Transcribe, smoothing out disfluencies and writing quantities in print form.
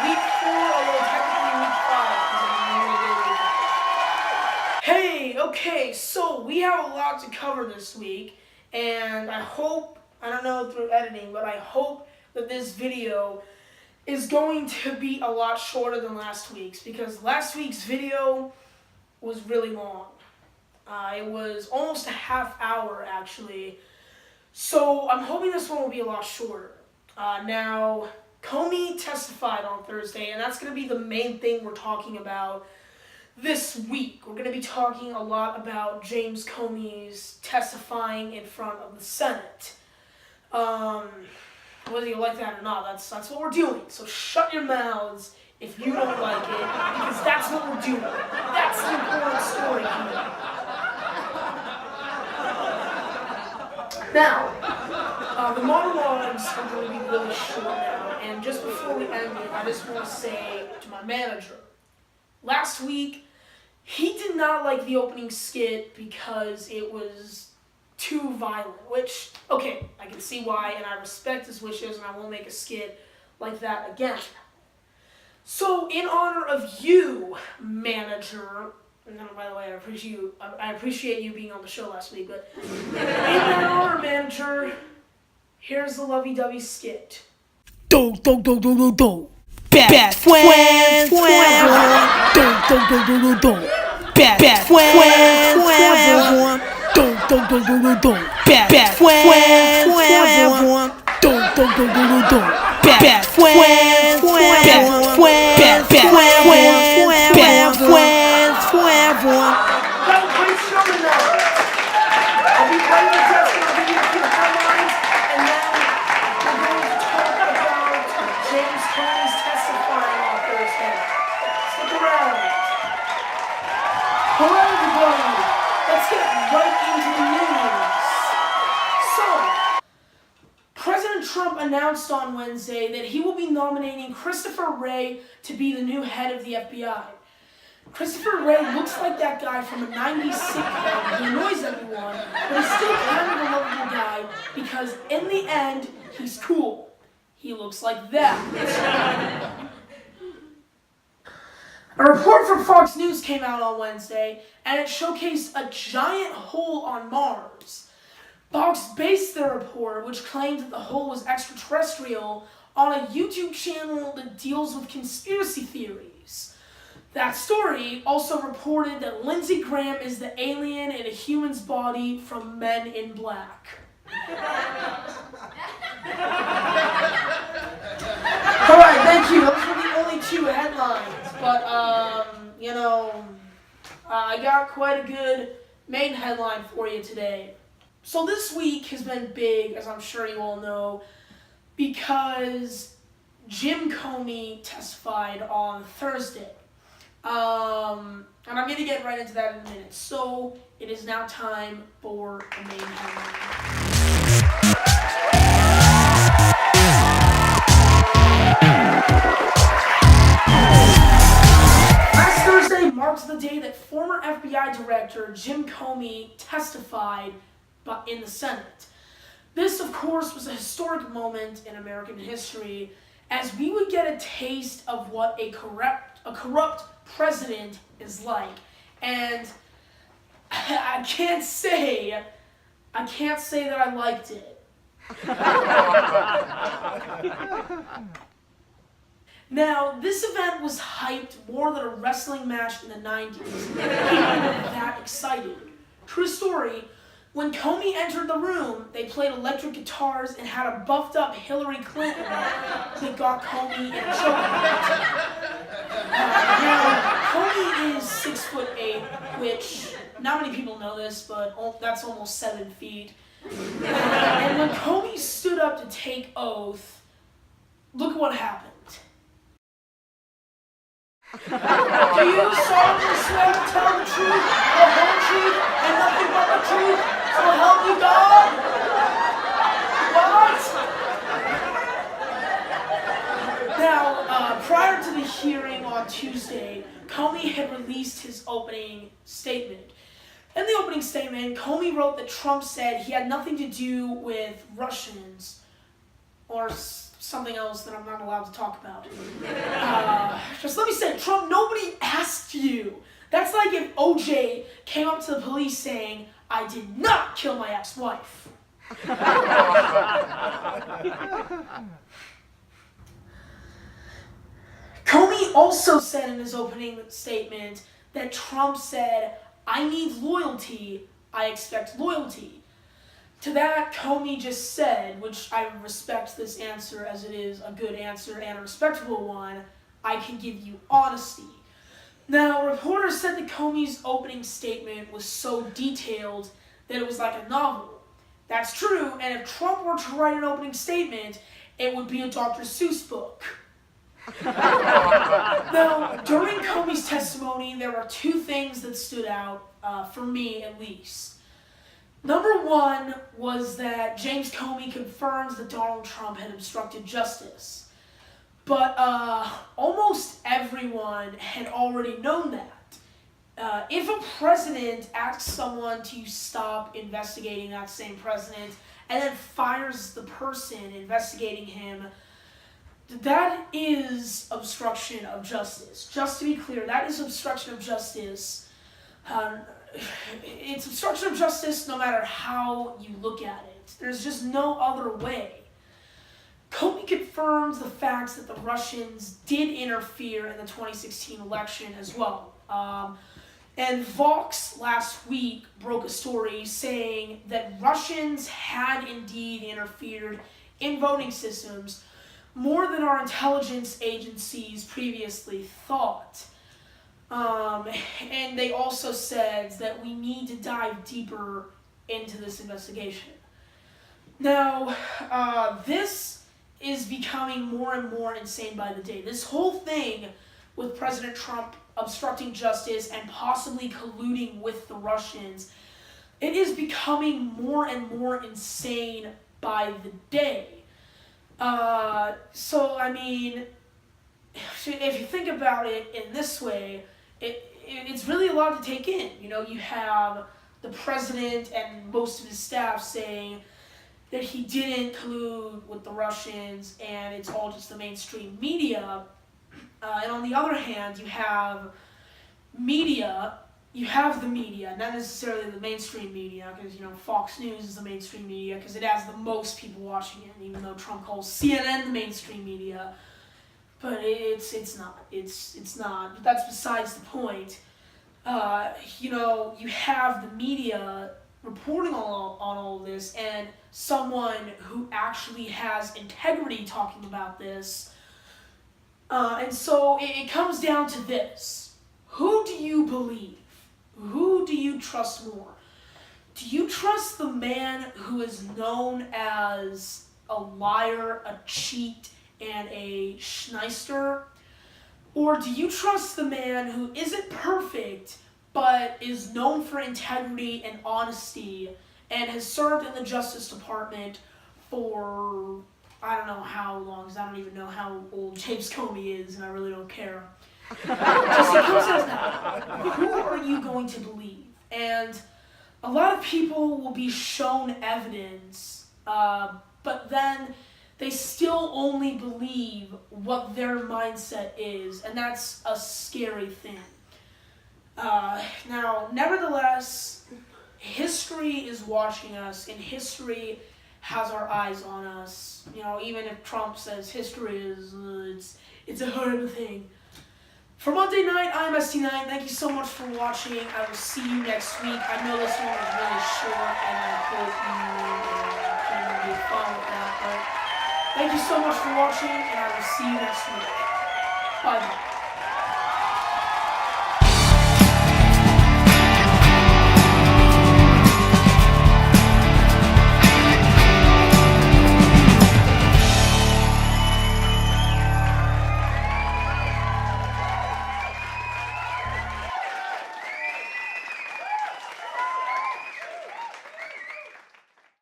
week 4, although technically week 5, because I'm really Hey, okay, so we have a lot to cover this week, and I don't know through editing, but I hope that this video is going to be a lot shorter than last week's, because last week's video was really long. It was almost a half hour, actually. So I'm hoping this one will be a lot shorter. Now, Comey testified on Thursday, and that's going to be the main thing we're talking about this week. We're going to be talking a lot about James Comey's testifying in front of the Senate. Whether you like that or not, that's what we're doing. So shut your mouths if you don't like it, because that's what we're doing. That's the important story here. Now, the monologues are going to be really short now, and just before we end it, I just want to say to my manager, last week, he did not like the opening skit because it was too violent, which, okay, I can see why, and I respect his wishes, and I won't make a skit like that again. So, in honor of you, manager, and by the way, I appreciate you being on the show last week, but in that honor, manager, here's the lovey-dovey skit. Do. Best friends forever. Do. Best friends forever. Do. Best friends forever. Do. Best friends forever. Best friends forever. That was great show tonight. I'll be playing the test and I'll give you a few headlines, and then we're going to talk about James Comey's testifying on Thursday. Stick around. Hello, everybody. Let's get right into the news. So, President Trump announced on Wednesday that he will be nominating Christopher Wray to be the new head of the FBI. Christopher Wray looks like that guy from a 90s sitcom. He annoys everyone, but he's still kind of a lovable guy because in the end, he's cool. He looks like that. A report from Fox News came out on Wednesday, and it showcased a giant hole on Mars. Fox based their report, which claimed that the hole was extraterrestrial, on a YouTube channel that deals with conspiracy theories. That story also reported that Lindsey Graham is the alien in a human's body from Men in Black. Alright, thank you. Those were the only 2 headlines. But, I got quite a good main headline for you today. So this week has been big, as I'm sure you all know, because Jim Comey testified on Thursday. And I'm going to get right into that in a minute. So, it is now time for the main headline. Last Thursday marks the day that former FBI Director Jim Comey testified in the Senate. This, of course, was a historic moment in American history, as we would get a taste of what a corrupt president is like. And I can't say that I liked it. Now, this event was hyped more than a wrestling match in the 90s. People were that excited. True story, when Comey entered the room, they played electric guitars and had a buffed up Hillary Clinton that got Comey in a chokehold. Now, Comey is 6'8", which not many people know this, but that's almost 7 feet. And when Comey stood up to take oath, look at what happened. Do you solemnly swear to tell the truth, the whole truth, and nothing but the truth, so help you God? What? Now, prior to the hearing on Tuesday, Comey had released his opening statement. In the opening statement, Comey wrote that Trump said he had nothing to do with Russians, or something else that I'm not allowed to talk about. Just let me say, Trump, nobody asked you. That's like if OJ came up to the police saying, I did not kill my ex-wife. Comey also said in his opening statement that Trump said, I need loyalty, I expect loyalty. To that, Comey just said, which I respect this answer as it is a good answer and a respectable one, I can give you honesty. Now, reporters said that Comey's opening statement was so detailed that it was like a novel. That's true, and if Trump were to write an opening statement, it would be a Dr. Seuss book. Now, during Comey's testimony, there were two things that stood out, for me at least. Number one was that James Comey confirms that Donald Trump had obstructed justice. But almost everyone had already known that. If a president asks someone to stop investigating that same president and then fires the person investigating him, that is obstruction of justice. Just to be clear, that is obstruction of justice. It's obstruction of justice no matter how you look at it. There's just no other way. Comey confirms the facts that the Russians did interfere in the 2016 election as well. And Vox last week broke a story saying that Russians had indeed interfered in voting systems more than our intelligence agencies previously thought. And they also said that we need to dive deeper into this investigation. Now, this is becoming more and more insane by the day. This whole thing with President Trump obstructing justice and possibly colluding with the Russians, it is becoming more and more insane by the day. So, I mean, if you think about it in this way, it's really a lot to take in. You know, you have the president and most of his staff saying that he didn't collude with the Russians and it's all just the mainstream media. And on the other hand, you have media. You have the media, not necessarily the mainstream media, because, you know, Fox News is the mainstream media because it has the most people watching it, even though Trump calls CNN the mainstream media. But it's not. It's not. But that's besides the point. You know, you have the media reporting on all of this, and someone who actually has integrity talking about this. And so it comes down to this. Who do you believe? Who do you trust more? Do you trust the man who is known as a liar, a cheat, and a schnyster? Or do you trust the man who isn't perfect but is known for integrity and honesty and has served in the Justice Department for I don't know how long, because I don't even know how old James Comey is, and I really don't care. Just it comes down to that. Who are you going to believe? And a lot of people will be shown evidence, but then they still only believe what their mindset is, and that's a scary thing. Now, nevertheless, history is watching us, and history has our eyes on us. You know, even if Trump says history is, it's a horrible thing. For Monday night, I'm ST9. Thank you so much for watching. I will see you next week. I know this one was really short, and I hope you can be fun with that. But thank you so much for watching, and I will see you next week. Bye.